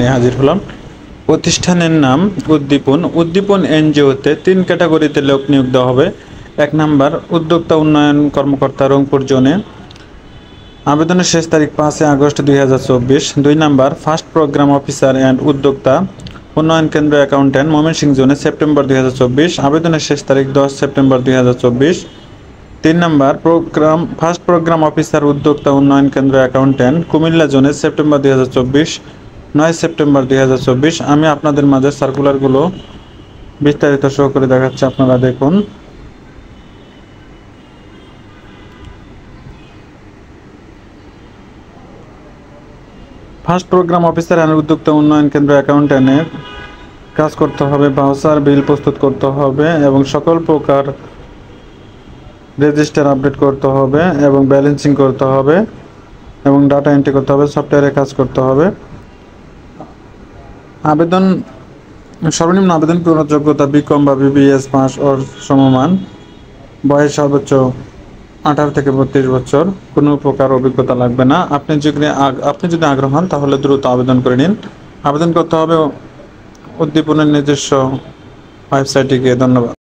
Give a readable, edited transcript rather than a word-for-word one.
নিয়ে হাজির হলাম। প্রতিষ্ঠানের নাম উদ্দীপন। উদ্দীপন এনজিওতে 3 ক্যাটাগরিতে লোক নিয়োগ দেওয়া হবে। 1 নাম্বার উদ্যোক্তা উন্নয়ন কর্মকর্তা, রংপুর জোনে। আবেদনের শেষ তারিখ 5 August 2024। 2 number first programme officer and উদ্যোক্তা উন্নয়ন কেন্দ্র অ্যাকাউন্ট্যান্ট, ময়মনসিংহ জোনে, সেপ্টেম্বর 2024। আবেদনের শেষ তারিখ 10 September 2024। 3 number first programme officer উদ্যোক্তা উন্নয়ন কেন্দ্র অ্যাকাউন্ট্যান্ট, কুমিল্লা জোনে, সেপ্টেম্বর 2024, 9 সেপ্টেম্বর 2024। আমি আপনাদের মাঝে সার্কুলারগুলো বিস্তারিত সহকারে দেখাচ্ছি, আপনারা দেখুন। ফার্স্ট প্রোগ্রাম অফিসার অ্যান্ড উদ্যোক্তা উন্নয়ন কেন্দ্র অ্যাকাউন্ট্যান্টের কাজ করতে হবে, ভাউচার বিল প্রস্তুত করতে হবে এবং সকল প্রকার রেজিস্টার আপডেট করতে হবে এবং ব্যালেন্সিং করতে হবে এবং ডাটা এন্ট্রি করতে হবে, সফটওয়্যারে কাজ করতে হবে। আবেদন সর্বনিম্ন আবেদন পূরণ যোগ্যতা বিকম বা বিবিএস পাস ওর সমমান, বয়স সর্বোচ্চ 18 থেকে 32 বছর, কোনো প্রকার অভিজ্ঞতা লাগবে না। আপনি যদি আগ্রহ হন তাহলে দ্রুত আবেদন করে নিন। আবেদন করতে হবে উদ্দীপনের নিজস্ব ওয়েবসাইটে গিয়ে। ধন্যবাদ।